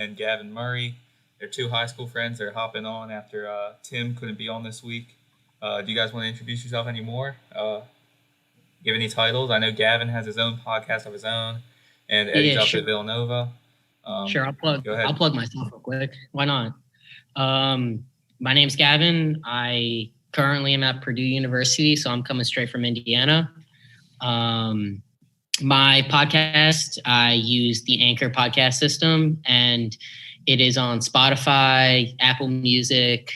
and Gavin Murray. They're two high school friends. They're hopping on after Tim couldn't be on this week. Do you guys want to introduce yourself anymore? Give any titles? I know Gavin has his own podcast of his own, and Eddie's up at Villanova. Sure, Go ahead. I'll plug myself real quick. Why not? My name's Gavin. I currently am at Purdue University, so I'm coming straight from Indiana. My podcast, I use the Anchor podcast system, and it is on Spotify, Apple Music,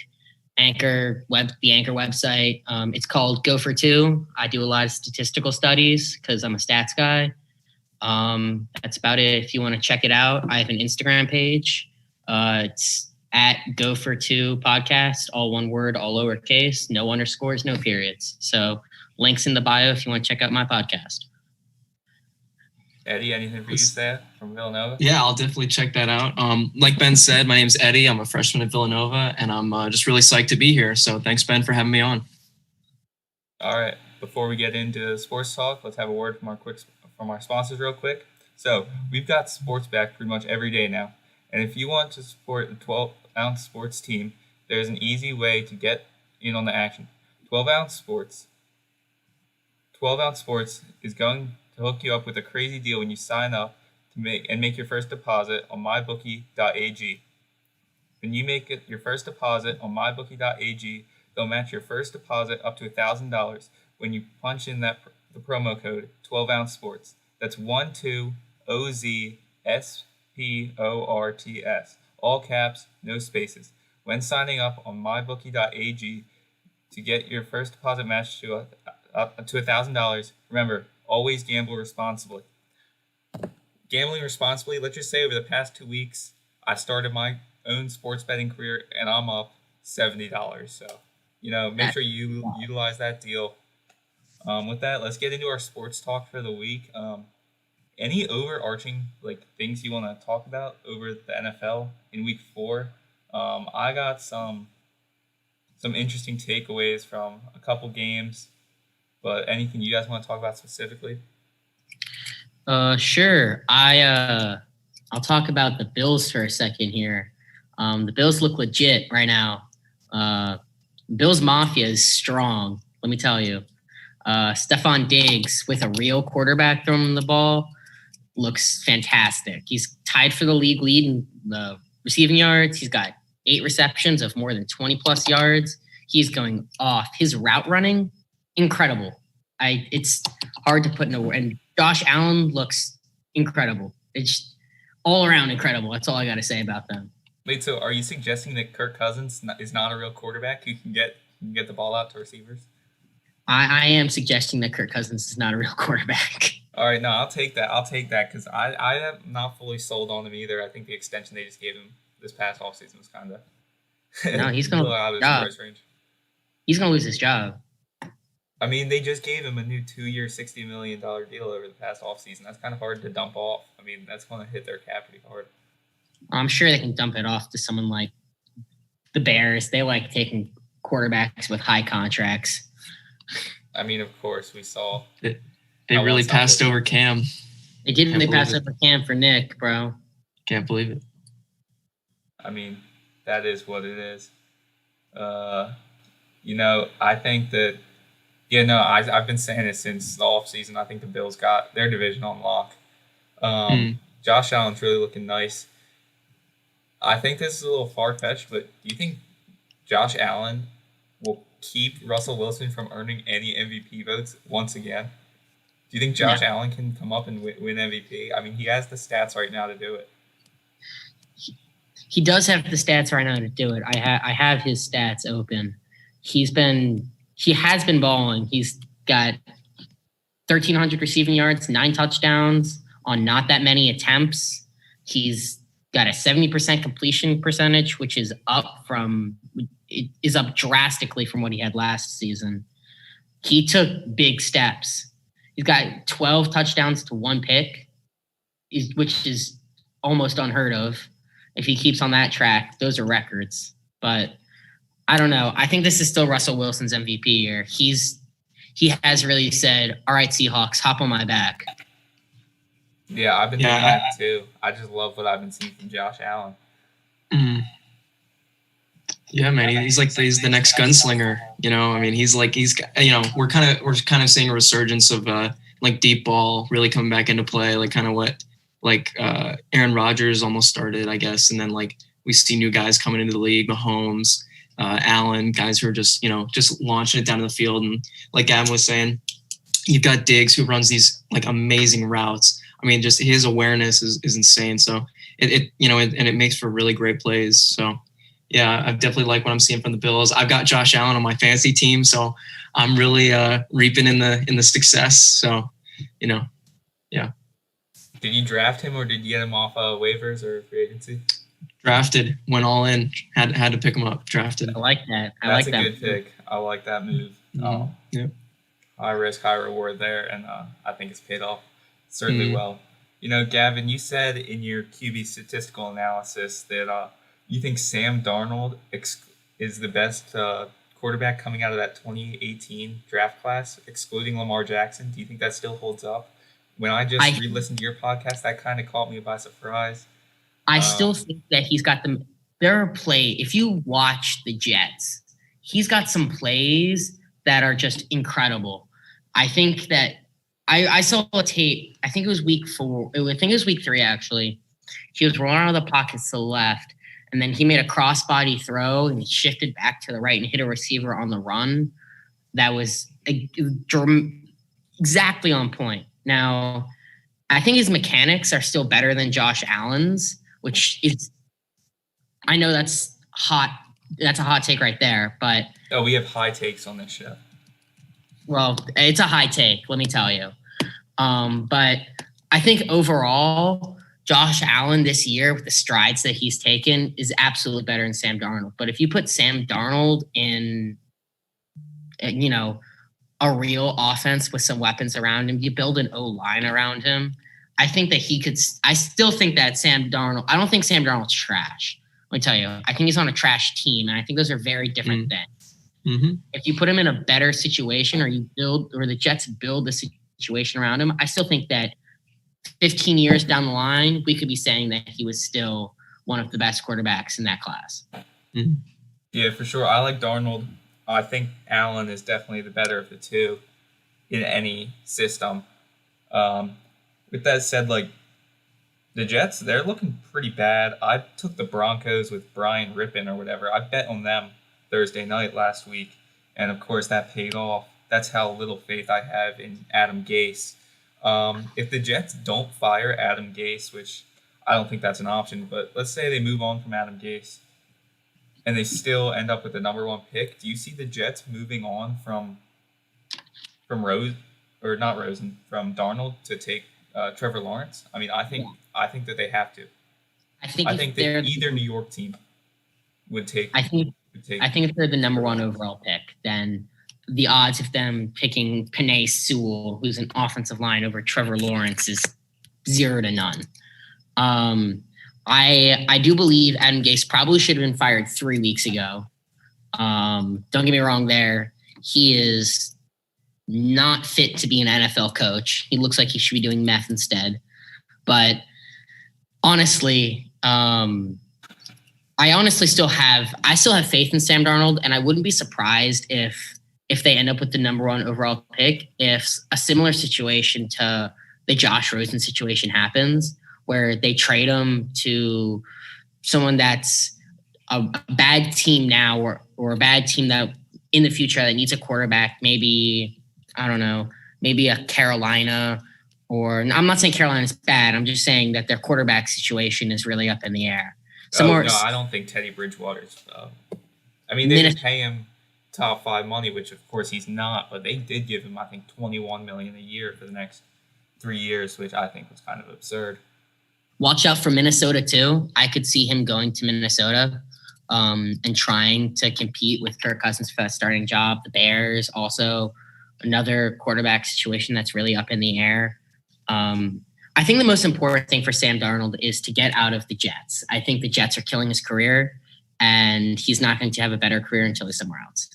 the Anchor website. It's called Go for Two. I do a lot of statistical studies because I'm a stats guy. That's about it. If you want to check it out, I have an Instagram page. It's at Go for Two podcast, all one word, all lowercase, no underscores, no periods. So links in the bio if you want to check out my podcast. Eddie, anything for you to say from Villanova? Yeah, I'll definitely check that out. Like Ben said, my name's Eddie. I'm a freshman at Villanova, and I'm just really psyched to be here. So thanks, Ben, for having me on. All right. Before we get into sports talk, let's have a word from our sponsors real quick. So we've got sports back pretty much every day now. And if you want to support the 12-ounce sports team, there's an easy way to get in on the action. 12-ounce sports. 12-ounce sports is going to hook you up with a crazy deal when you sign up to make your first deposit on mybookie.ag. When you make your first deposit on mybookie.ag, they'll match your first deposit up to $1,000 when you punch in the promo code 12-ounce sports. That's 12OZSPORTS. All caps, no spaces. When signing up on mybookie.ag to get your first deposit matched to $1,000, remember, always gamble responsibly. Gambling responsibly, let's just say over the past 2 weeks, I started my own sports betting career and I'm up $70. So, make sure you utilize that deal. With that, let's get into our sports talk for the week. Any overarching things you want to talk about over the NFL in week 4? I got some interesting takeaways from a couple games. But anything you guys want to talk about specifically? Sure. I'll talk about the Bills for a second here. The Bills look legit right now. Bills Mafia is strong, let me tell you. Stephon Diggs with a real quarterback throwing him the ball looks fantastic. He's tied for the league lead in the receiving yards. He's got 8 receptions of more than 20-plus yards. He's going off. His route running, incredible. It's hard to put in a word. And Josh Allen looks incredible. It's all around incredible. That's all I got to say about them. Wait, so are you suggesting that Kirk Cousins is not a real quarterback who can get the ball out to receivers? I am suggesting that Kirk Cousins is not a real quarterback. All right, no, I'll take that because I am not fully sold on him either. I think the extension they just gave him this past offseason was kind of no, he's going to out of his price range. He's going to lose his job. I mean, they just gave him a new 2-year, $60 million deal over the past offseason. That's kind of hard to dump off. I mean, that's going to hit their cap pretty hard. I'm sure they can dump it off to someone like the Bears. They like taking quarterbacks with high contracts. I mean, of course, we saw. They really passed over Cam. They didn't. They passed over Cam for Nick, bro. Can't believe it. I mean, that is what it is. I think that, I've been saying it since the offseason. I think the Bills got their division on lock. Josh Allen's really looking nice. I think this is a little far-fetched, but do you think Josh Allen will keep Russell Wilson from earning any MVP votes once again? Do you think Josh Allen can come up and win MVP? I mean, he has the stats right now to do it. He does have the stats right now to do it. I have his stats open. He has been balling. He's got 1,300 receiving yards, 9 touchdowns on not that many attempts. He's got a 70% completion percentage, which is up drastically from what he had last season. He took big steps. He's got 12 touchdowns to 1 pick, which is almost unheard of. If he keeps on that track, those are records. But I don't know. I think this is still Russell Wilson's MVP year. He has really said, all right, Seahawks, hop on my back. Yeah, I've been Yeah, thinking that too. I just love what I've been seeing from Josh Allen. Mm. Yeah, man, he's the next gunslinger. You know, I mean, we're kind of seeing a resurgence of like deep ball really coming back into play, like kind of what Aaron Rodgers almost started, I guess, and then like we see new guys coming into the league, Mahomes, Allen, guys who are just launching it down the field, and like Gavin was saying, you've got Diggs who runs these like amazing routes. I mean, just his awareness is insane. So it makes for really great plays. So yeah, I definitely like what I'm seeing from the Bills. I've got Josh Allen on my fantasy team, so I'm really reaping in the success. So, yeah. Did you draft him or did you get him off waivers or free agency? Drafted, went all in, had to pick him up. Drafted. I like that. That's a good pick. I like that move. Mm-hmm. Yep. High risk, high reward there, and I think it's paid off certainly well. Gavin, you said in your QB statistical analysis that you think Sam Darnold is the best quarterback coming out of that 2018 draft class, excluding Lamar Jackson. Do you think that still holds up? When I just re-listened to your podcast, that kind of caught me by surprise. I still think that he's got them. If you watch the Jets, he's got some plays that are just incredible. I think that I saw a tape. I think it was week 4. I think it was week 3, actually. He was rolling out of the pockets to the left, and then he made a crossbody throw, and he shifted back to the right and hit a receiver on the run. That was exactly on point. Now, I think his mechanics are still better than Josh Allen's, which is, I know that's hot. That's a hot take right there, but we have high takes on this show. Well, it's a high take, let me tell you. But I think overall, Josh Allen this year, with the strides that he's taken, is absolutely better than Sam Darnold. But if you put Sam Darnold in, a real offense with some weapons around him, you build an O-line around him, I think that I still think that Sam Darnold, I don't think Sam Darnold's trash. Let me tell you, I think he's on a trash team, and I think those are very different things. Mm-hmm. If you put him in a better situation, or the Jets build the situation around him, I still think that 15 years down the line, we could be saying that he was still one of the best quarterbacks in that class. Mm-hmm. Yeah, for sure. I like Darnold. I think Allen is definitely the better of the two in any system. With that said, like, the Jets, they're looking pretty bad. I took the Broncos with Brian Rippon or whatever. I bet on them Thursday night last week, and of course that paid off. That's how little faith I have in Adam Gase. If the Jets don't fire Adam Gase, which I don't think that's an option, but let's say they move on from Adam Gase and they still end up with the number 1 pick, do you see the Jets moving on from Darnold to take Trevor Lawrence? I mean, I think that they have to. I think that either New York team would take. I think if they're the number 1 overall pick, then the odds of them picking Penei Sewell, who's an offensive line, over Trevor Lawrence is 0 to none. I do believe Adam Gase probably should have been fired 3 weeks ago. Don't get me wrong there. He is not fit to be an NFL coach. He looks like he should be doing meth instead. But honestly, I still have faith in Sam Darnold, and I wouldn't be surprised if they end up with the number 1 overall pick, if a similar situation to the Josh Rosen situation happens, where they trade him to someone that's a bad team now, or a bad team that in the future that needs a quarterback, maybe, I don't know, maybe a Carolina, or I'm not saying Carolina's bad. I'm just saying that their quarterback situation is really up in the air. No, I don't think Teddy Bridgewater's. I mean, they did pay him top 5 money, which of course he's not, but they did give him, I think, $21 million a year for the next 3 years, which I think was kind of absurd. Watch out for Minnesota too. I could see him going to Minnesota and trying to compete with Kirk Cousins for that starting job. The Bears also another quarterback situation that's really up in the air. I think the most important thing for Sam Darnold is to get out of the Jets. I think the Jets are killing his career, and he's not going to have a better career until he's somewhere else.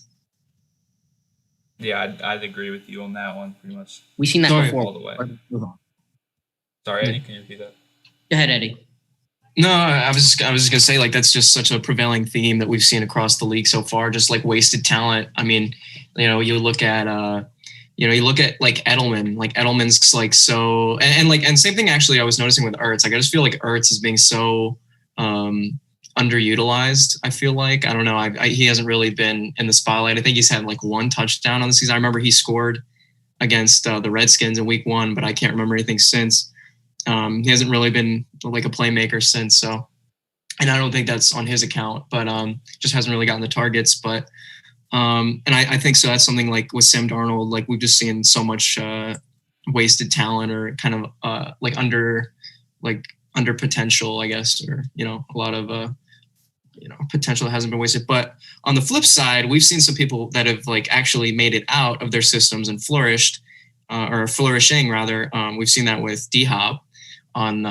Yeah, I'd agree with you on that one, pretty much. We've seen that before. All the way. Move on. Sorry, Yeah. Eddie, can you repeat that? Go ahead, Eddie. No, I was just gonna say, like, that's just such a prevailing theme that we've seen across the league so far, just like wasted talent. I mean, you look at like Edelman. Like Edelman's like so, and same thing actually I was noticing with Ertz. Like I just feel like Ertz is being so underutilized. I feel like, I don't know, he hasn't really been in the spotlight. I think he's had like one touchdown on the season. I remember he scored against the Redskins in week 1, but I can't remember anything since. He hasn't really been like a playmaker since. So, and I don't think that's on his account, but just hasn't really gotten the targets. But and I think so. That's something like with Sam Darnold. Like we've just seen so much wasted talent, or kind of like under potential, I guess, or a lot of potential that hasn't been wasted. But on the flip side, we've seen some people that have like actually made it out of their systems and flourished, or flourishing rather. We've seen that with D-Hop on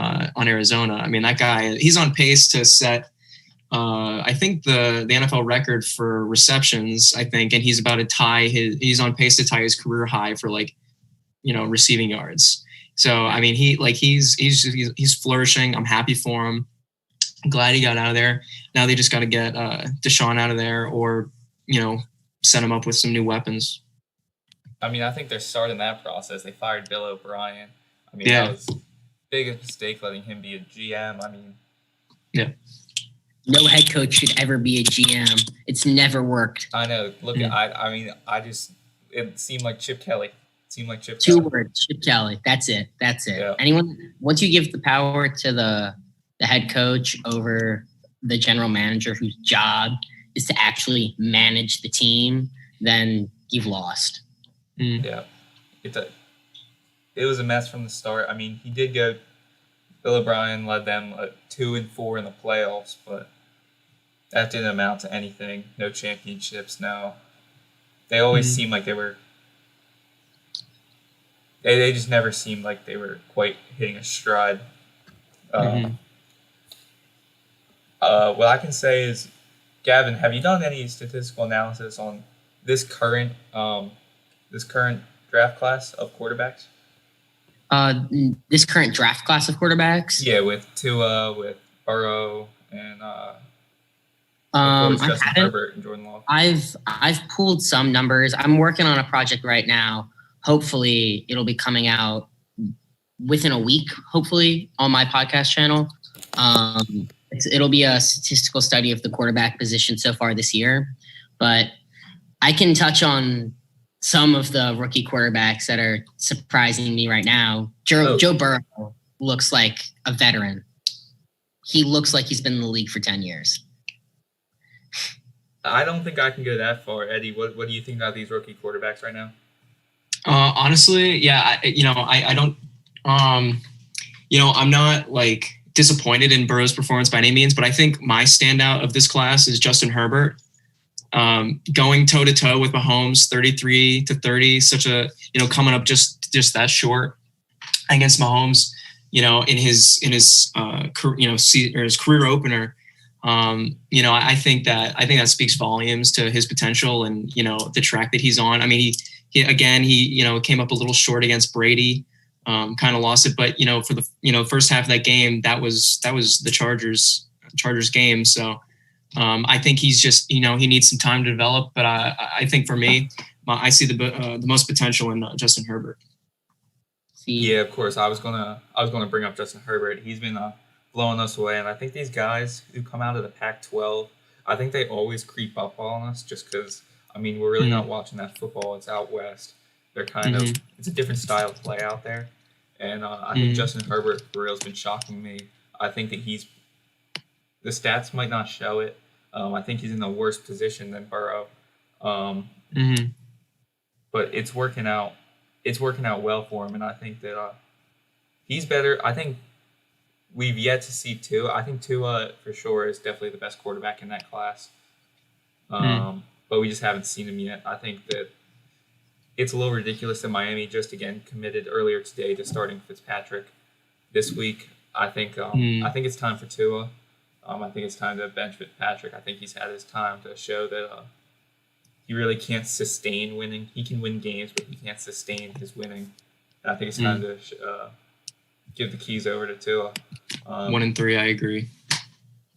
Arizona. I mean, that guy, he's on pace to set I think the NFL record for receptions, I think, and he's about to he's on pace to tie his career high for like, receiving yards. So, I mean, he's flourishing. I'm happy for him. I'm glad he got out of there. Now they just got to get Deshaun out of there, or, set him up with some new weapons. I mean, I think they're starting that process. They fired Bill O'Brien. I mean, Yeah. that was a big mistake letting him be a GM. I mean, yeah. No head coach should ever be a GM. It's never worked. I know. Look, I mean, it seemed like Chip Kelly. Two words, Chip Kelly. That's it. Yeah. Once you give the power to the head coach over the general manager, whose job is to actually manage the team, then you've lost. Yeah. It was a mess from the start. I mean, he did go. Bill O'Brien led them 2-4 in the playoffs, but that didn't amount to anything. No championships. No. They always seemed like they were. They just never seemed like they were quite hitting a stride. What I can say is, Gavin, have you done any statistical analysis on this current draft class of quarterbacks? This current draft class of quarterbacks? Yeah, with Tua, with Burrow, and Justin Herbert and Jordan Love. I've pulled some numbers. I'm working on a project right now. Hopefully, it'll be coming out within a week. Hopefully, on my podcast channel. It'll be a statistical study of the quarterback position so far this year, but I can touch on some of the rookie quarterbacks that are surprising me right now. Joe Burrow looks like a veteran. He looks like he's been in the league for 10 years. I don't think I can go that far. Eddie, what do you think about these rookie quarterbacks right now? Honestly, yeah, I don't, I'm not like disappointed in Burrow's performance by any means, but I think my standout of this class is Justin Herbert. Going toe to toe with Mahomes, 33-30, such a, coming up just that short against Mahomes, in his career opener. I think that speaks volumes to his potential and, the track that he's on. I mean, he came up a little short against Brady, kind of lost it, but, for the, first half of that game, that was the Chargers game. So, I think he's just, he needs some time to develop, but I think for me, I see the most potential in Justin Herbert. Yeah, of course. I was gonna bring up Justin Herbert. He's been blowing us away, and I think these guys who come out of the Pac-12, I think they always creep up on us just because. I mean, we're really not watching that football. It's out west. They're kind of it's a different style of play out there, and I think Justin Herbert for real has been shocking me. I think that the stats might not show it. I think he's in the worse position than Burrow, but it's working out. It's working out well for him, and I think that he's better. I think we've yet to see Tua. I think Tua for sure is definitely the best quarterback in that class, but we just haven't seen him yet. I think that it's a little ridiculous that Miami just again committed earlier today to starting Fitzpatrick this week. I think it's time for Tua. I think it's time to bench Fitzpatrick. I think he's had his time to show that he really can't sustain winning. He can win games, but he can't sustain his winning. And I think it's time to give the keys over to Tua. 1 and 3, I agree.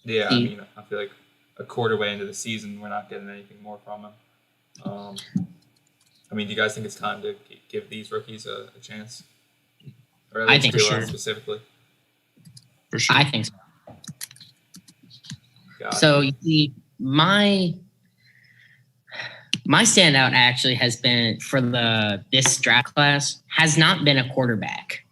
Yeah, I mean, I feel like a quarter way into the season, we're not getting anything more from him. I mean, do you guys think it's time to give these rookies a chance? Or at least I think Tua sure. specifically. For sure. I think so. Got So it. you see, my standout actually has been for this draft class has not been a quarterback,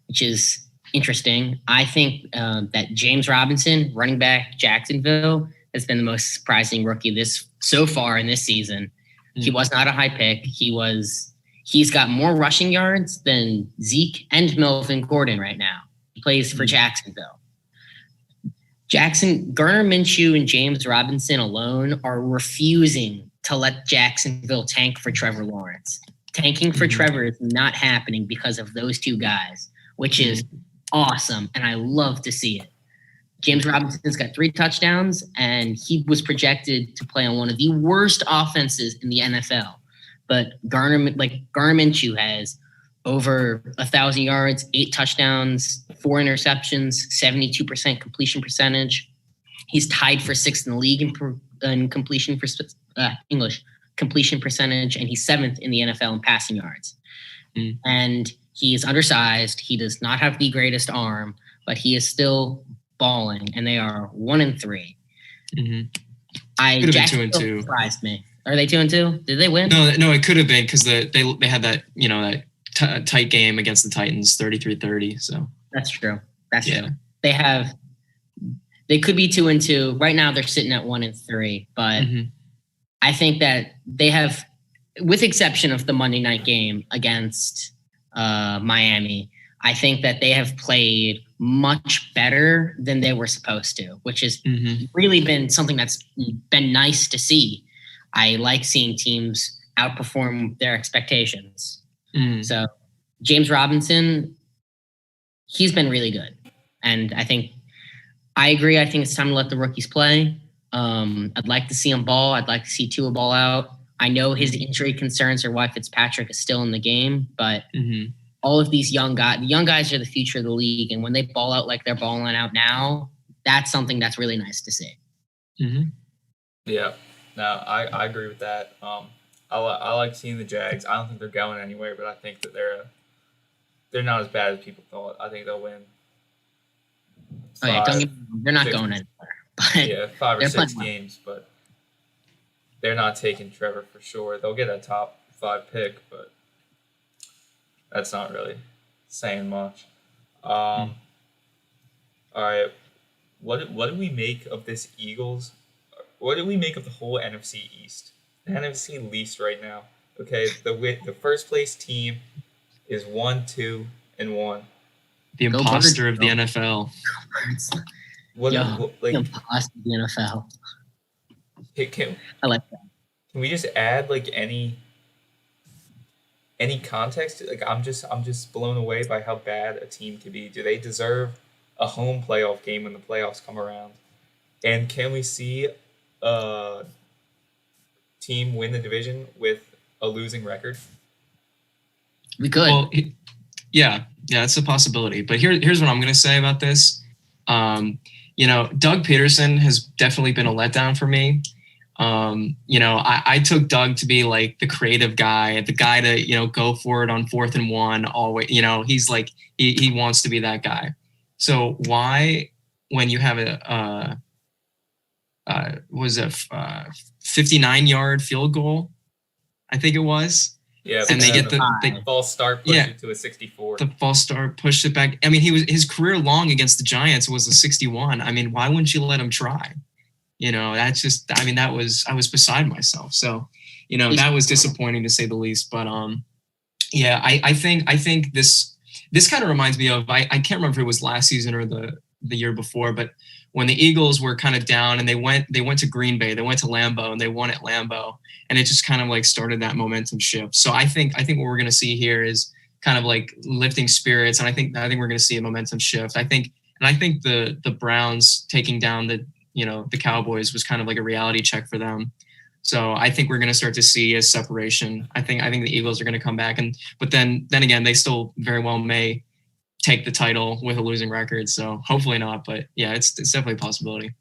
which is interesting. I think that James Robinson, running back Jacksonville, has been the most surprising rookie so far in this season. He was not a high pick. He's got more rushing yards than Zeke and Melvin Gordon right now. He plays for Jacksonville. Gardner Minshew and James Robinson alone are refusing to let Jacksonville tank for Trevor Lawrence. Tanking for Trevor is not happening because of those two guys, which is awesome, and I love to see it. James Robinson's got 3 touchdowns, and he was projected to play on one of the worst offenses in the NFL. But Gardner Minshew has over 1,000 yards, 8 touchdowns, 4 interceptions, 72% completion percentage. He's tied for 6th in the league in completion percentage, and he's 7th in the NFL in passing yards. And he is undersized. He does not have the greatest arm, but he is still balling, and they are 1 and 3. Jacksonville surprised me. Are they 2 and 2? Did they win? No, it could have been because they had that that tight game against the Titans, 33-30. So that's true. That's true. They could be 2 and 2 right now. They're sitting at 1 and 3, but I think that they have, with exception of the Monday night game against Miami, I think that they have played much better than they were supposed to, which has really been something that's been nice to see. I like seeing teams outperform their expectations. So James Robinson, he's been really good. And I agree. I think it's time to let the rookies play. I'd like to see him ball. I'd like to see Tua ball out. I know his injury concerns are why Fitzpatrick is still in the game, but all of these young guys are the future of the league. And when they ball out like they're balling out now, that's something that's really nice to see. Yeah, no, I agree with that. I like seeing the Jags. I don't think they're going anywhere, but I think that they're not as bad as people thought. I think they'll win. Don't get me wrong, they're not going anywhere. But 5 or 6 games, but they're not taking Trevor for sure. They'll get a top 5 pick, but that's not really saying much. All right, what do we make of this Eagles? What do we make of the whole NFC East? The NFC least right now. Okay, the first place team is 1-2-1. The imposter of the NFL. The imposter of the NFL. I like that. Can we just add any context? I'm just blown away by how bad a team can be. Do they deserve a home playoff game when the playoffs come around? And can we see a team win the division with a losing record? We could. Well, yeah, it's a possibility. But here's what I'm going to say about this. Doug Peterson has definitely been a letdown for me. I took Doug to be like the creative guy, the guy to, go for it on 4th and 1 always, he's like, he wants to be that guy. So why, when you have a 59-yard field goal, I think it was. Yeah, and they get the false start pushed it to a 64. The false start pushed it back. I mean, his career long against the Giants was a 61. I mean, why wouldn't you let him try? That's just. I mean, I was beside myself. So, that was disappointing to say the least. But I think this kind of reminds me of I can't remember if it was last season or the year before, but when the Eagles were kind of down and they went to Green Bay, they went to Lambeau and they won at Lambeau, and it just kind of like started that momentum shift. So I think what we're going to see here is kind of like lifting spirits, and I think we're going to see a momentum shift. I think the Browns taking down the Cowboys was kind of like a reality check for them. So I think we're going to start to see a separation. I think the Eagles are going to come back, but then again, they still very well may take the title with a losing record. So hopefully not, but yeah, it's definitely a possibility.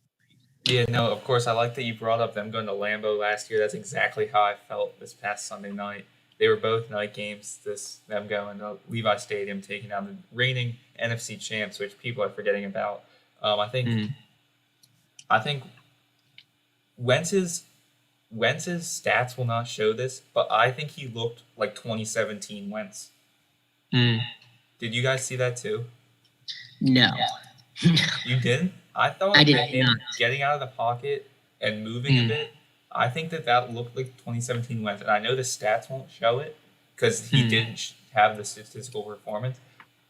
Yeah, no, of course. I like that you brought up them going to Lambeau last year. That's exactly how I felt this past Sunday night. They were both night games. Them going to Levi Stadium, taking on the reigning NFC champs, which people are forgetting about. I think Wentz's stats will not show this, but I think he looked like 2017 Wentz. Did you guys see that too? No. You didn't? I thought I did that him not. getting out of the pocket and moving a bit, I think that looked like 2017 Wentz. And I know the stats won't show it because he didn't have the statistical performance.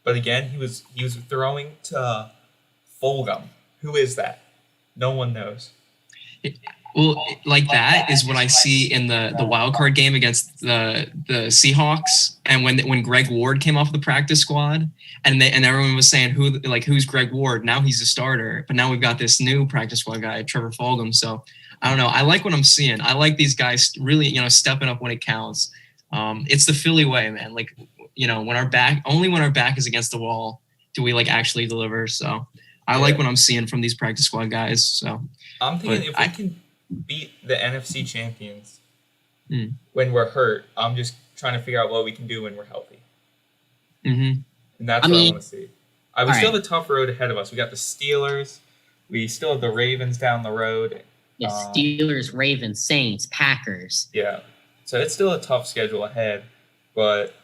But again, he was throwing to Fulgham. Who is that? No one knows. Well, like that is what I see in the wild card game against the Seahawks, and when Greg Ward came off the practice squad, and everyone was saying who's Greg Ward? Now he's a starter, but now we've got this new practice squad guy, Trevor Fulgham. So I don't know. I like what I'm seeing. I like these guys really, stepping up when it counts. It's the Philly way, man. Like, when our back is against the wall do we actually deliver. So I like what I'm seeing from these practice squad guys. So I'm thinking if we can beat the NFC champions when we're hurt, I'm just trying to figure out what we can do when we're healthy. Mm-hmm. And that's what I want to see. We still have a tough road ahead of us. We got the Steelers. We still have the Ravens down the road. Yeah, Steelers, Ravens, Saints, Packers. Yeah. So it's still a tough schedule ahead, but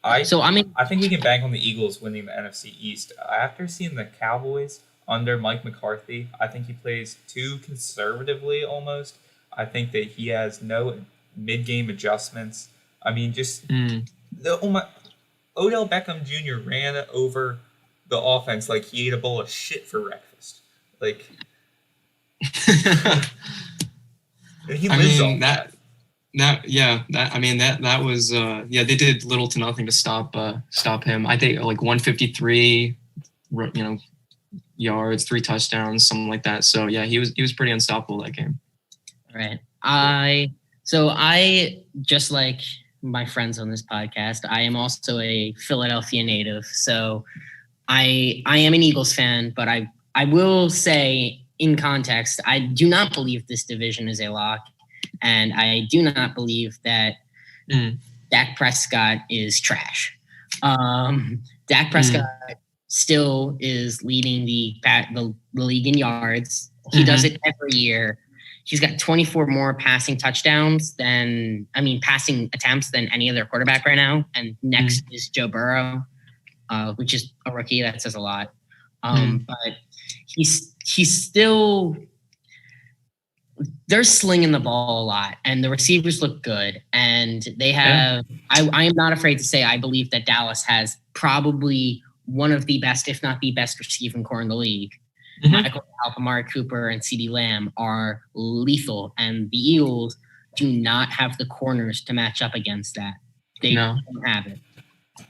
I think we can bank on the Eagles winning the NFC East. After seeing the Cowboys under Mike McCarthy, I think he plays too conservatively almost. I think that he has no mid-game adjustments. I mean, Odell Beckham Jr. ran over the offense like he ate a bowl of shit for breakfast. He lives on that. That was they did little to nothing to stop him. I think 153 yards, 3 touchdowns, something like that. So yeah, he was pretty unstoppable that game. Right. I just like my friends on this podcast, I am also a Philadelphia native. So I am an Eagles fan, but I will say in context, I do not believe this division is a lock. And I do not believe that Dak Prescott is trash. Dak Prescott still is leading the league in yards. He does it every year. He's got 24 more passing attempts than any other quarterback right now. And next is Joe Burrow, which is a rookie. That says a lot. But he's still, they're slinging the ball a lot, and the receivers look good. And they have, I am not afraid to say, I believe that Dallas has probably one of the best, if not the best receiving core in the league. Michael Gallup, Amari Cooper, and CeeDee Lamb are lethal, and the Eagles do not have the corners to match up against that. They don't have it.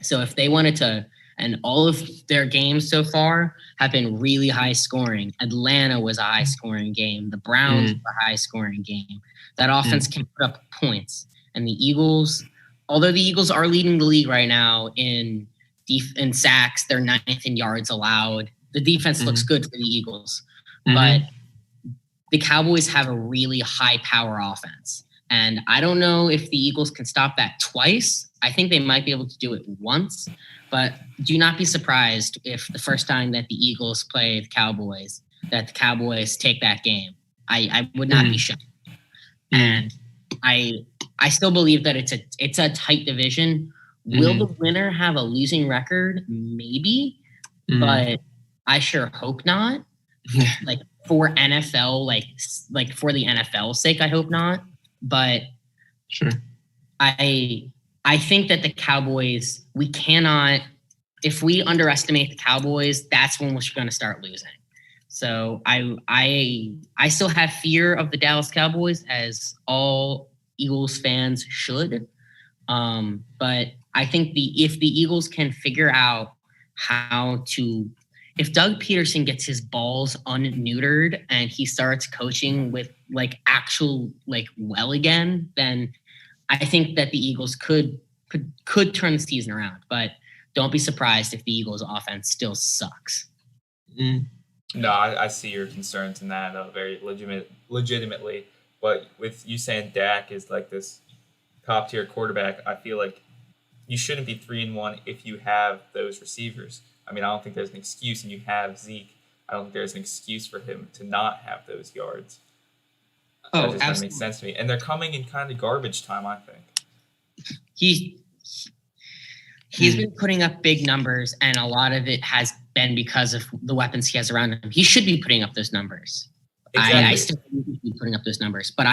So if they wanted to, and all of their games so far have been really high scoring. Atlanta was a high scoring game. The Browns were a high scoring game. That offense can put up points. And the Eagles, although the Eagles are leading the league right now in sacks, they're 9th in yards allowed. The defense looks good for the Eagles, but the Cowboys have a really high power offense. And I don't know if the Eagles can stop that twice. I think they might be able to do it once, but do not be surprised if the first time that the Eagles play the Cowboys, that the Cowboys take that game. I would not be shocked. And I still believe that it's a tight division. Will the winner have a losing record? Maybe, but I sure hope not. For NFL, for the NFL's sake, I hope not. But sure, I think that the Cowboys, we cannot. If we underestimate the Cowboys, that's when we're going to start losing. So I still have fear of the Dallas Cowboys, as all Eagles fans should. But I think if the Eagles can figure out how to, if Doug Peterson gets his balls unneutered and he starts coaching with actual well again, then I think that the Eagles could turn the season around. But don't be surprised if the Eagles' offense still sucks. No, I see your concerns in that very legitimately. But with you saying Dak is like this top tier quarterback, I feel like you shouldn't be 3-1 if you have those receivers. I mean, I don't think there's an excuse, and you have Zeke. I don't think there's an excuse for him to not have those yards. That just doesn't make sense to me. And they're coming in kind of garbage time, I think. He's been putting up big numbers, and a lot of it has been because of the weapons he has around him. He should be putting up those numbers. Exactly. I still think he should be putting up those numbers. But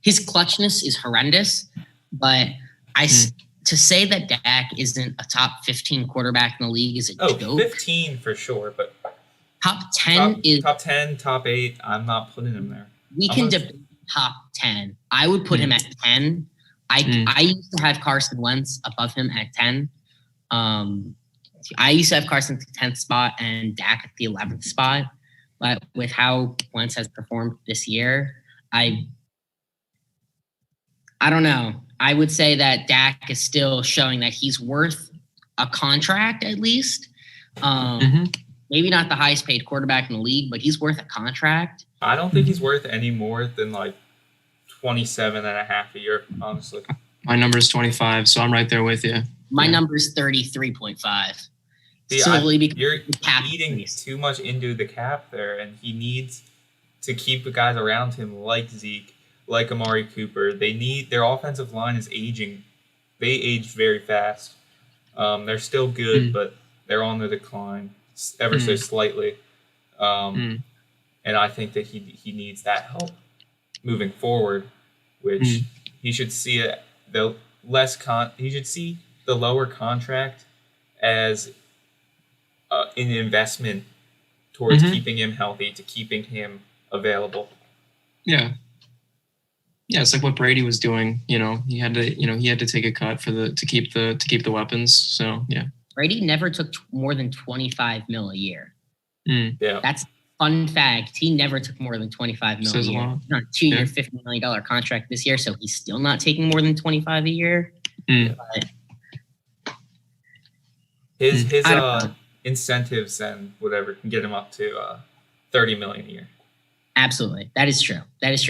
his clutchness is horrendous. But to say that Dak isn't a top 15 quarterback in the league is a joke. 15 for sure, but top 10 is top 10, top 8. I'm not putting him there. We can debate top 10. I would put him at 10. I used to have Carson Wentz above him at 10. I used to have Carson at the 10th spot and Dak at the 11th spot. But with how Wentz has performed this year, I don't know. I would say that Dak is still showing that he's worth a contract at least. Maybe not the highest paid quarterback in the league, but he's worth a contract. I don't think he's worth any more than like 27 and a half a year, honestly. My number is 25, so I'm right there with you. My number is 33.5. You're eating too much into the cap there, and he needs to keep the guys around him like Zeke, like Amari Cooper. Their offensive line is aging. They aged very fast. They're still good, but they're on the decline ever so slightly. And I think that he needs that help moving forward, which he should see he should see the lower contract as an investment towards keeping him healthy, to keeping him available. Yeah. Yeah, it's like what Brady was doing. He had to take a cut to keep the weapons. So yeah. Brady never took more than $25 million a year. Yeah. That's fun fact. He never took more than $25 million a year. He's on a 2-year, $50 million contract this year, so he's still not taking more than $25 a year. But his incentives and whatever can get him up to $30 million a year. Absolutely, that is true.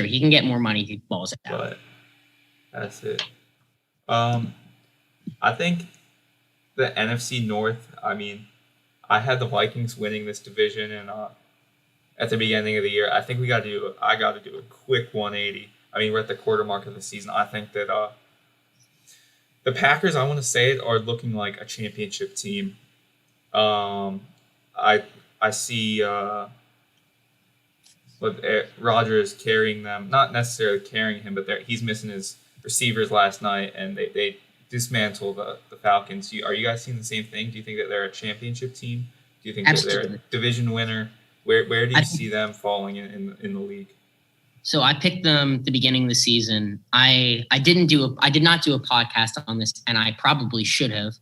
He can get more money if he balls it out. But that's it. I think the NFC North. I mean, I had the Vikings winning this division, and at the beginning of the year, I think I got to do a quick 180. I mean, we're at the quarter mark of the season. I think that the Packers, I want to say it, are looking like a championship team. I see Rodgers carrying them, not necessarily carrying him, but he's missing his receivers last night, and they dismantled the Falcons. Are you guys seeing the same thing? Do you think that they're a championship team? Do you think that they're a division winner? Where do you see them falling in the league? So I picked them at the beginning of the season. I did not do a podcast on this, and I probably should have.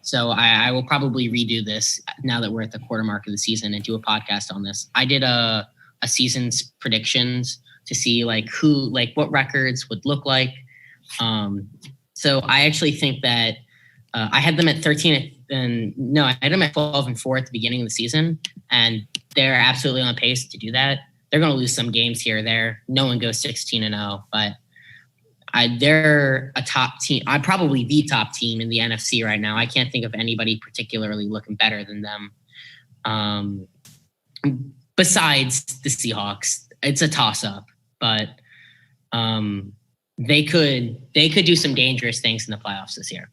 So I will probably redo this now that we're at the quarter mark of the season and do a podcast on this. I did a season's predictions to see what records would look like. So I actually think that I had them at 13 I had them at 12-4 at the beginning of the season, and they're absolutely on pace to do that. They're going to lose some games here or there. No one goes 16-0, but they're a top team. I'm probably the top team in the NFC right now. I can't think of anybody particularly looking better than them. Besides the Seahawks, it's a toss-up, but they could do some dangerous things in the playoffs this year.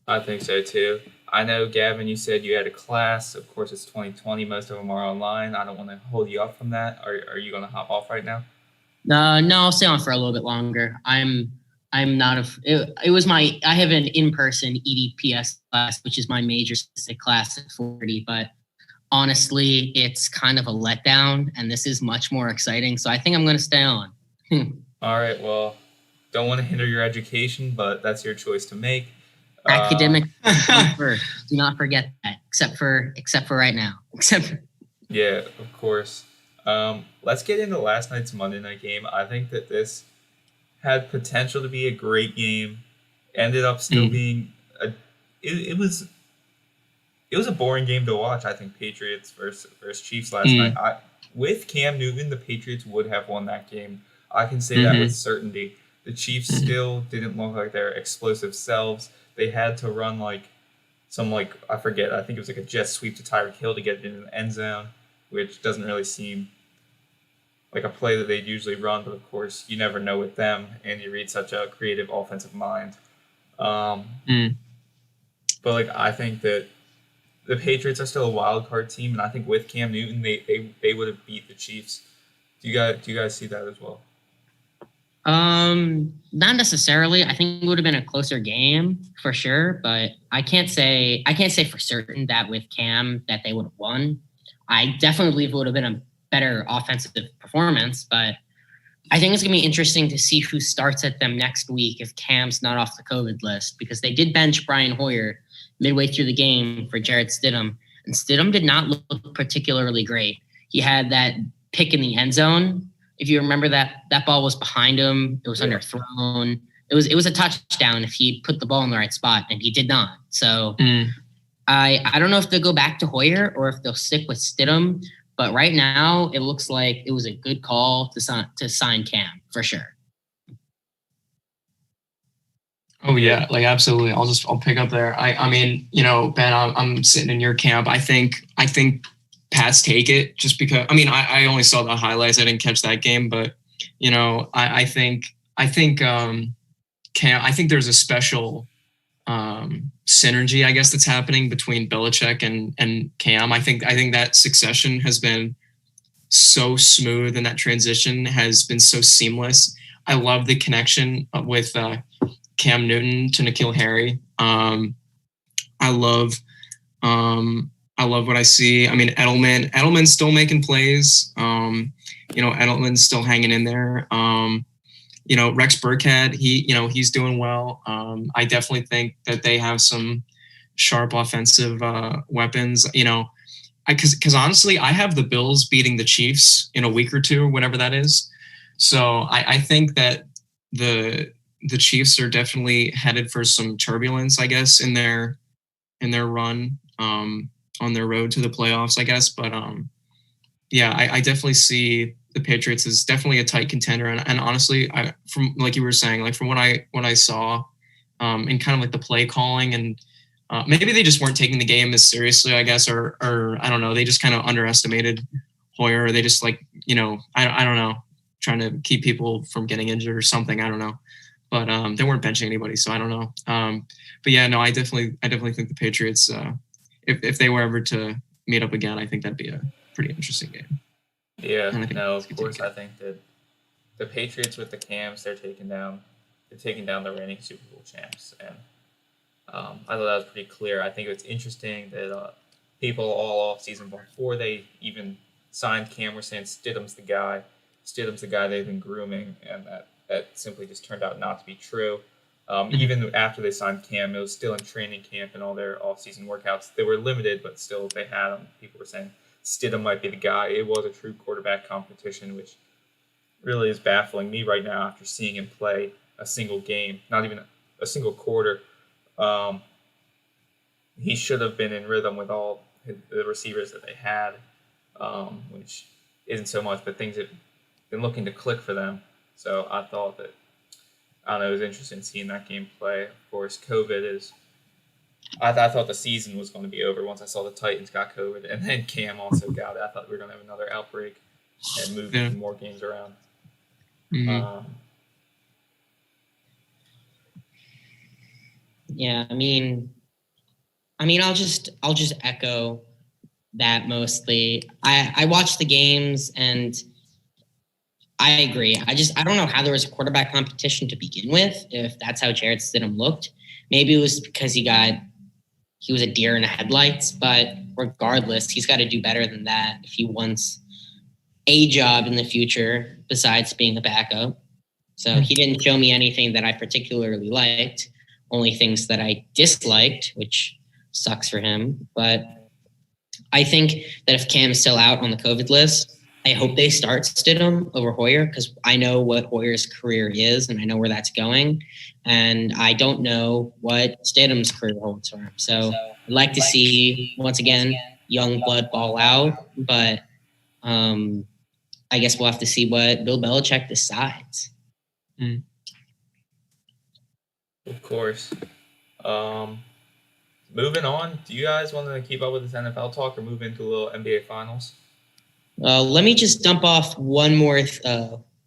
I think so too. I know, Gavin, you said you had a class. Of course, it's 2020. Most of them are online. I don't want to hold you up from that. Are you going to hop off right now? No, I'll stay on for a little bit longer. I'm not I have an in-person EDPS class, which is my major specific class at 40, but honestly, it's kind of a letdown, and this is much more exciting. So I think I'm going to stay on. All right. Well, don't want to hinder your education, but that's your choice to make. Academic first. Do not forget that, except for right now. Yeah, of course. Let's get into last night's Monday night game. I think that this had potential to be a great game. Ended up still being it was a boring game to watch. I think Patriots versus Chiefs last night. With Cam Newton, the Patriots would have won that game. I can say that with certainty. The Chiefs still didn't look like their explosive selves. They had to run I forget, I think it was like a jet sweep to Tyreek Hill to get it in the end zone, which doesn't really seem like a play that they'd usually run, but of course you never know with them, and you read such a creative offensive mind. But I think that the Patriots are still a wild card team, and I think with Cam Newton, they would have beat the Chiefs. Do you guys see that as well? Not necessarily. I think it would have been a closer game for sure, but I can't say for certain that with Cam that they would have won. I definitely believe it would have been a better offensive performance, but I think it's going to be interesting to see who starts at them next week if Cam's not off the COVID list, because they did bench Brian Hoyer midway through the game for Jarrett Stidham, and Stidham did not look particularly great. He had that pick in the end zone. If you remember that ball was behind him, it was underthrown. It was a touchdown if he put the ball in the right spot, and he did not. So I don't know if they'll go back to Hoyer or if they'll stick with Stidham. But right now, it looks like it was a good call to sign Cam for sure. Oh yeah, absolutely. I'll pick up there. I mean, Ben, I'm sitting in your camp. I think Pats take it just because. I mean, I only saw the highlights. I didn't catch that game, but I think Cam. I think there's a special synergy, I guess, that's happening between Belichick and Cam. I think that succession has been so smooth, and that transition has been so seamless. I love the connection with Cam Newton to N'Keal Harry. I love what I see. I mean, Edelman's still making plays. Edelman's still hanging in there. Rex Burkhead, he's doing well. I definitely think that they have some sharp offensive weapons. Because honestly, I have the Bills beating the Chiefs in a week or two, whatever that is. So I think that the Chiefs are definitely headed for some turbulence, I guess, in their run on their road to the playoffs, I guess. But I definitely see the Patriots is definitely a tight contender, and honestly, from like you were saying, like from what I saw, and kind of like the play calling, and maybe they just weren't taking the game as seriously, I guess, or I don't know, they just kind of underestimated Hoyer, or they just I don't know, trying to keep people from getting injured or something, I don't know, but they weren't benching anybody, so I don't know. But yeah, no, I definitely think the Patriots, if they were ever to meet up again, I think that'd be a pretty interesting game. Yeah, no, of course. I think that the Patriots with the Cams, they're taking down the reigning Super Bowl champs, and I thought that was pretty clear. I think it's interesting that people all off season before they even signed Cam were saying Stidham's the guy they've been grooming, and that simply just turned out not to be true. Even after they signed Cam, it was still in training camp and all their off-season workouts. They were limited, but still they had them. People were saying Stidham might be the guy. It was a true quarterback competition, which really is baffling me right now after seeing him play a single game, not even a single quarter. He should have been in rhythm with all the receivers that they had, which isn't so much, but things have been looking to click for them. So I thought that, it was interesting seeing that game play. Of course, COVID is... I thought the season was going to be over once I saw the Titans got COVID, and then Cam also got it. I thought we were going to have another outbreak and move more games around. Yeah, I mean, I'll just echo that mostly. I watched the games and I agree. I don't know how there was a quarterback competition to begin with, if that's how Jarrett Stidham looked. Maybe it was because he was a deer in the headlights, but regardless, he's got to do better than that if he wants a job in the future besides being a backup. So he didn't show me anything that I particularly liked, only things that I disliked, which sucks for him. But I think that if Cam's still out on the COVID list I hope they start Stidham over Hoyer because I know what Hoyer's career is and I know where that's going. And I don't know what Stidham's career holds for him. So I'd like to see, once again, young blood ball out. But I guess we'll have to see what Bill Belichick decides. Of course. Moving on, do you guys want to keep up with this NFL talk or move into a little NBA Finals? Let me just dump off a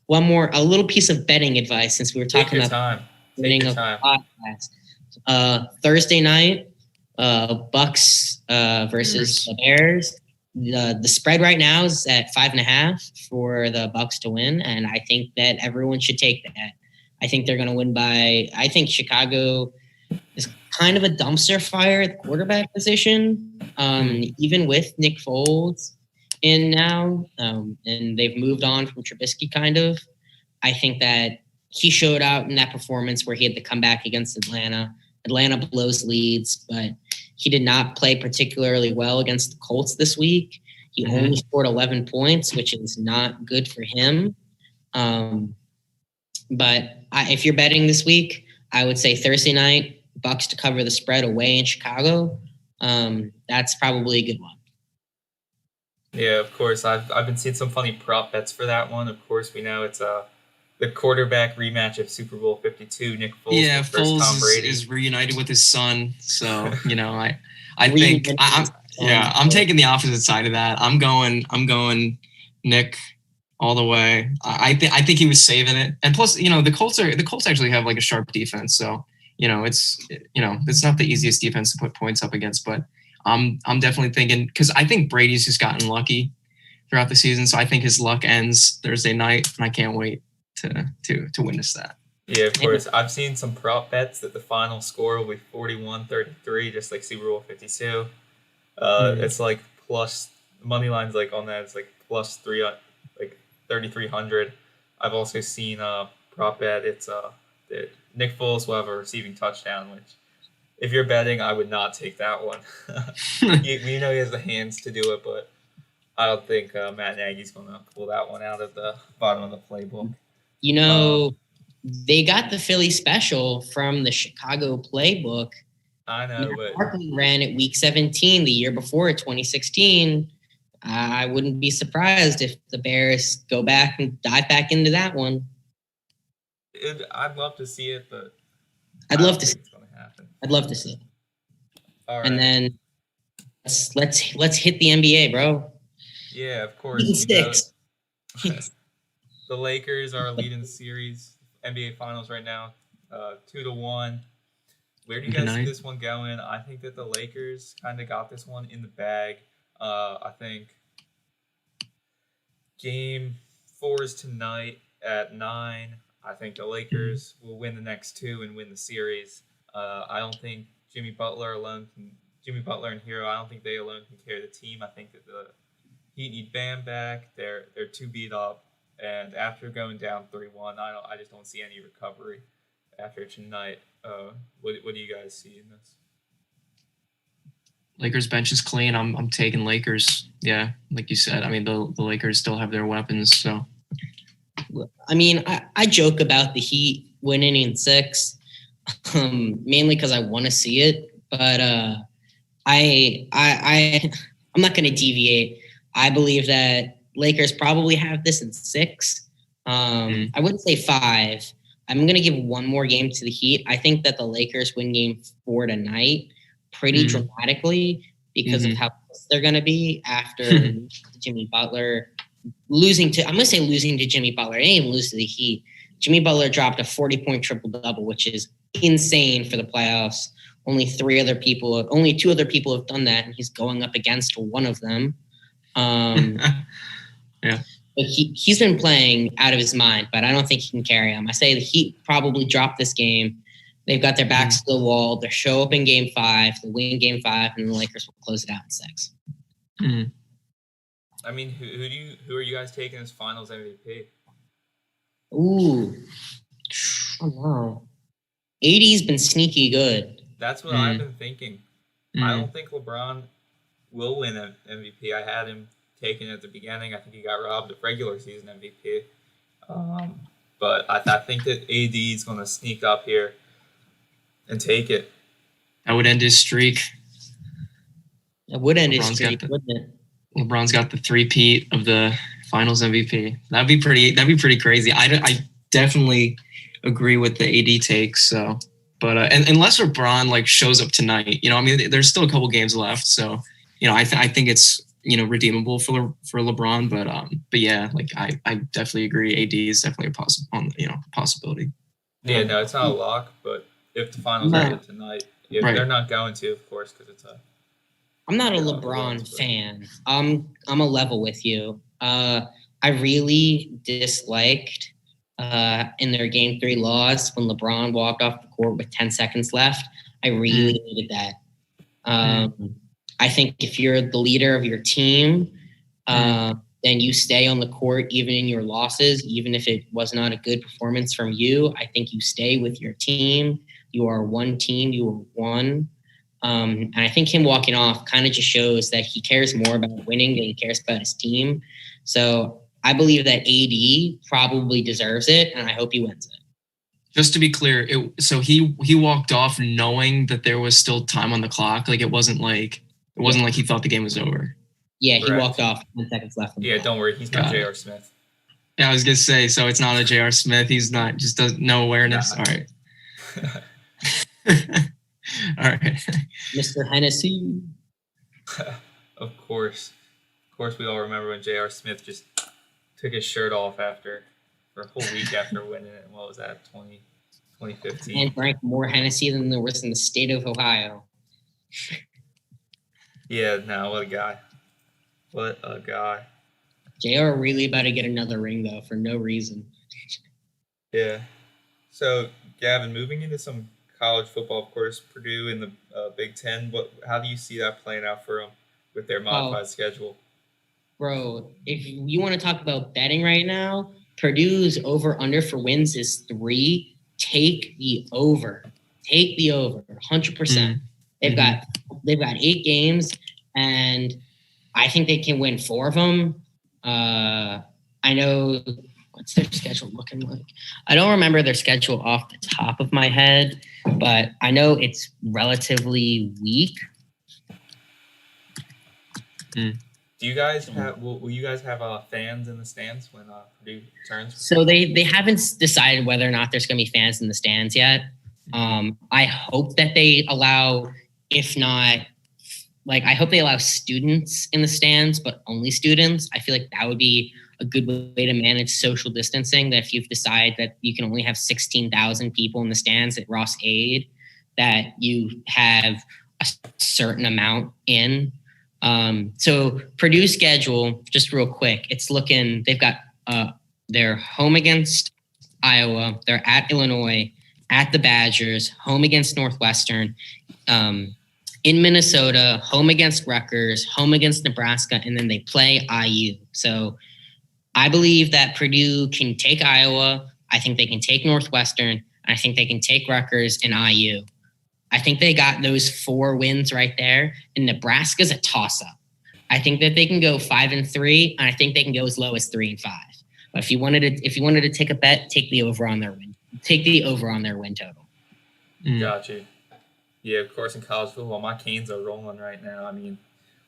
little piece of betting advice since we were talking about Take your time. Thursday night, Bucks versus the Bears. The spread right now is at 5.5 for the Bucks to win, and I think that everyone should take that. I think they're going to win by. I think Chicago is kind of a dumpster fire at the quarterback position, even with Nick Foles in now, and they've moved on from Trubisky kind of. I think that he showed out in that performance where he had to come back against Atlanta. Atlanta blows leads, but he did not play particularly well against the Colts this week. He only scored 11 points, which is not good for him. But if you're betting this week, I would say Thursday night, Bucks to cover the spread away in Chicago. That's probably a good one. Yeah, of course. I've been seeing some funny prop bets for that one. Of course, we know it's the quarterback rematch of Super Bowl 52. Nick Foles. Yeah, Foles is reunited with his son. So I think I'm taking the opposite side of that. I'm going Nick all the way. I think he was saving it, and plus, the Colts actually have like a sharp defense. So it's not the easiest defense to put points up against, but I'm definitely thinking because I think Brady's just gotten lucky throughout the season. So I think his luck ends Thursday night, and I can't wait to witness that. Yeah, of course. I've seen some prop bets that the final score will be 41-33, just like Super Bowl 52. It's like plus money lines like on that. It's like plus 3,300. I've also seen a prop bet. It's that Nick Foles will have a receiving touchdown, which if you're betting, I would not take that one. You know he has the hands to do it, but I don't think Matt Nagy's going to pull that one out of the bottom of the playbook. They got the Philly special from the Chicago playbook. I know, but Markham ran it week 17 the year before, 2016. I wouldn't be surprised if the Bears go back and dive back into that one. I'd love to see it, but I'd love to see it's going to happen. I'd love to see it. All right. And then let's hit the NBA, bro. Yeah, of course. The Lakers are leading the series, NBA Finals right now, 2-1. Where do you guys see this one going? I think that the Lakers kind of got this one in the bag. I think Game 4 is tonight at 9. I think the Lakers will win the next 2 and win the series. I don't think Jimmy Butler and Hero, I don't think they alone can carry the team. I think that the Heat need Bam back. They're too beat up. And after going down 3-1, I just don't see any recovery after tonight. What do you guys see in this? Lakers bench is clean. I'm taking Lakers. Yeah, like you said. I mean, the Lakers still have their weapons. So, I mean, I joke about the Heat winning in 6, mainly because I want to see it. But I'm not going to deviate. I believe that Lakers probably have this in 6. I wouldn't say 5. I'm going to give one more game to the Heat. I think that the Lakers win Game 4 tonight pretty dramatically because of how close they're going to be after Jimmy Butler losing to Jimmy Butler. They didn't even lose to the Heat. Jimmy Butler dropped a 40-point triple-double, which is insane for the playoffs. Only 2 other people have done that, and he's going up against one of them. Yeah. But he's been playing out of his mind, but I don't think he can carry him. I say the Heat probably drop this game. They've got their backs to the wall. They'll show up in Game 5. They'll win Game 5, and the Lakers will close it out in 6. I mean, who are you guys taking as Finals MVP? Ooh, I don't know. 80's been sneaky good. That's what I've been thinking. I don't think LeBron will win an MVP. I had him taken at the beginning. I think he got robbed of regular season MVP. But I think that AD is going to sneak up here and take it. That would end his streak. It would end his streak, wouldn't it? LeBron's got the three-peat of the Finals MVP. That'd be pretty crazy. I definitely agree with the AD take. So, but and unless LeBron like shows up tonight, I mean, there's still a couple games left. So, I think it's redeemable for LeBron. But yeah, like I definitely agree. AD is definitely a possibility. Yeah, no, it's not a lock, but if the Finals are tonight, they're not going to, of course, because it's a. I'm not a LeBron fan. I'm a level with you. I really disliked in their Game 3 loss when LeBron walked off the court with 10 seconds left. I really hated that. I think if you're the leader of your team, then you stay on the court even in your losses, even if it was not a good performance from you. I think you stay with your team. You are one team. You are one. And I think him walking off kind of just shows that he cares more about winning than he cares about his team. So I believe that AD probably deserves it, and I hope he wins it. Just to be clear, so he walked off knowing that there was still time on the clock. Like it wasn't like he thought the game was over. Yeah, he walked off 10 seconds left. Yeah, don't worry, he's not J.R. Smith. Yeah, I was gonna say, so it's not a J.R. Smith. He's not no awareness. All right. All right. Mr. Hennessy. Of course, we all remember when J.R. Smith just took his shirt off for a whole week after winning it. What was that, 2015? And drank more Hennessy than there was in the state of Ohio. Yeah, no, what a guy. What a guy. JR really about to get another ring, though, for no reason. Yeah. So, Gavin, moving into some college football, of course, Purdue in the Big Ten. How do you see that playing out for them with their modified schedule? Bro, if you want to talk about betting right now, Purdue's over-under for wins is 3. Take the over. 100%. They've got 8 games, and I think they can win 4 of them. I know what's their schedule looking like. I don't remember their schedule off the top of my head, but I know it's relatively weak. Do you guys have? Will you guys have fans in the stands when Purdue returns? So they haven't decided whether or not there's going to be fans in the stands yet. I hope that they allow, if not, I hope they allow students in the stands, but only students. I feel like that would be a good way to manage social distancing. That if you've decided that you can only have 16,000 people in the stands at Ross Aid, that you have a certain amount in. So Purdue's schedule, just real quick, it's looking, they've got they're home against Iowa, they're at Illinois, at the Badgers, home against Northwestern, in Minnesota, home against Rutgers, home against Nebraska, and then they play IU. So I believe that Purdue can take Iowa. I think they can take Northwestern. And I think they can take Rutgers and IU. I think they got those 4 wins right there. And Nebraska's a toss-up. I think that they can go 5-3, and I think they can go as low as 3-5. But if you wanted to take a bet, take the over on their win. Take the over on their win total. Gotcha. Yeah, of course, in college football, my Canes are rolling right now. I mean,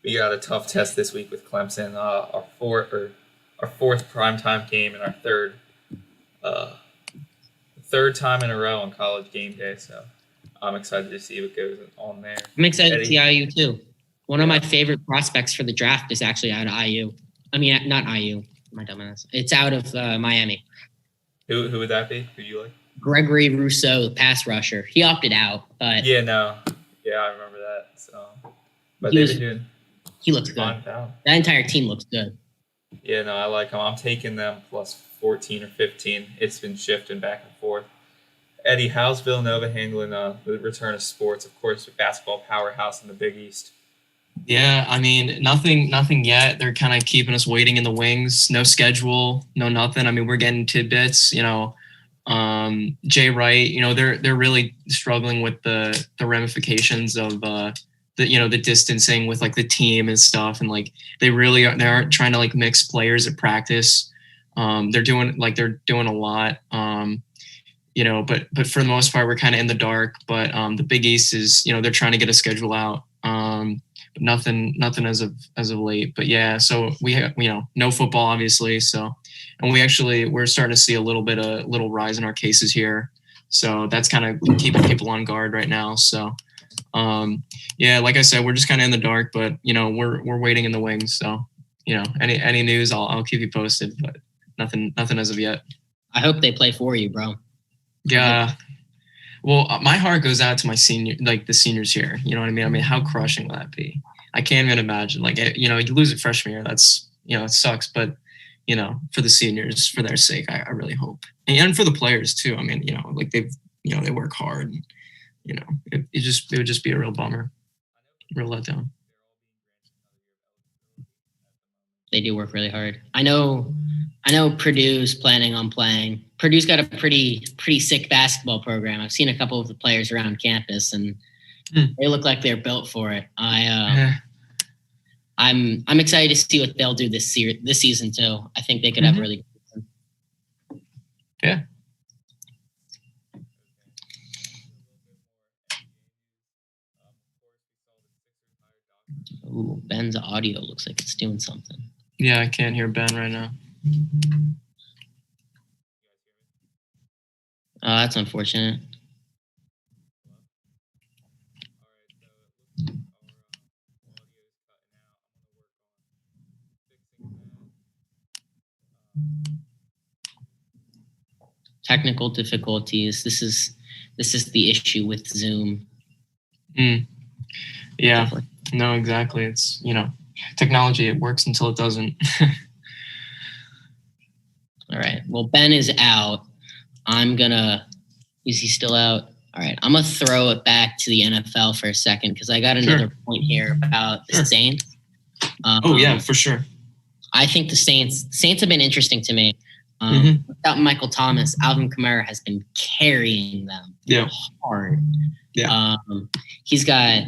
we got a tough test this week with Clemson. Our fourth primetime game and our third time in a row on College Game Day. So I'm excited to see what goes on there. I'm excited to see IU too. One of my favorite prospects for the draft is actually out of IU. I mean, not IU. My dumbass. It's out of Miami. Who would that be? Who do you like? Gregory Rousseau, the pass rusher. He opted out, but I remember that. So, but they've been doing. He looks good. That entire team looks good. Yeah, no, I like them. I'm taking them plus 14 or 15. It's been shifting back and forth. Eddie, how's Villanova handling the return of sports? Of course, basketball powerhouse in the Big East. Yeah, I mean, nothing yet. They're kind of keeping us waiting in the wings. No schedule, no nothing. I mean, we're getting tidbits. Jay Wright. They're really struggling with the ramifications of the distancing with like the team and stuff, and like they aren't trying to like mix players at practice. They're doing a lot. But for the most part, we're kind of in the dark. But the Big East is, they're trying to get a schedule out. But nothing as of late. But yeah, so we have, no football obviously. So, and we're starting to see a little rise in our cases here. So that's kind of keeping people on guard right now. So, yeah, like I said, we're just kind of in the dark, but we're waiting in the wings. So, any news, I'll keep you posted, but nothing as of yet. I hope they play for you, bro. Yeah. Well, my heart goes out to the seniors here. You know what I mean? I mean, how crushing will that be? I can't even imagine. Like, you lose it freshman year. That's, it sucks. But, for the seniors, for their sake, I really hope. And for the players too. I mean, like they work hard. And, it would just be a real bummer, real letdown. They do work really hard. I know Purdue's planning on playing. Purdue's got a pretty sick basketball program. I've seen a couple of the players around campus, and they look like they're built for it. I'm excited to see what they'll do this season too. I think they could have a really good season. Yeah. Ooh, Ben's audio looks like it's doing something. Yeah, I can't hear Ben right now. Oh, that's unfortunate. Technical difficulties. This is the issue with Zoom. Yeah. Definitely. No, exactly. It's, technology, it works until it doesn't. All right. Well, Ben is out. Is he still out? All right. I'm going to throw it back to the NFL for a second because I got another point here about the Saints. Oh, yeah, for sure. I think the Saints have been interesting to me. Without Michael Thomas, Alvin Kamara has been carrying them hard. Yeah. He's got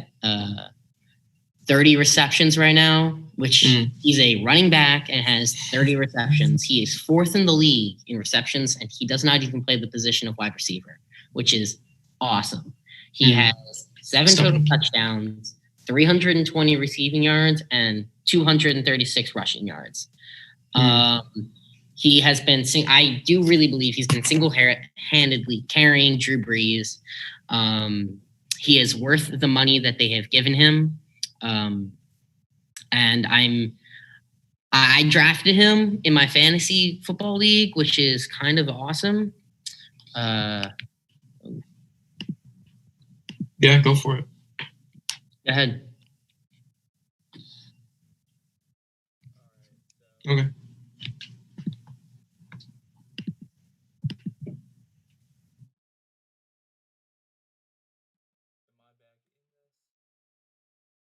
30 receptions right now, which he's a running back and has 30 receptions. He is fourth in the league in receptions, and he does not even play the position of wide receiver, which is awesome. He has 7 total touchdowns, 320 receiving yards, and 236 rushing yards. He has been, I do really believe he's been single-handedly carrying Drew Brees. He is worth the money that they have given him. And I drafted him in my fantasy football league, which is kind of awesome. Yeah, go for it. Go ahead. Okay.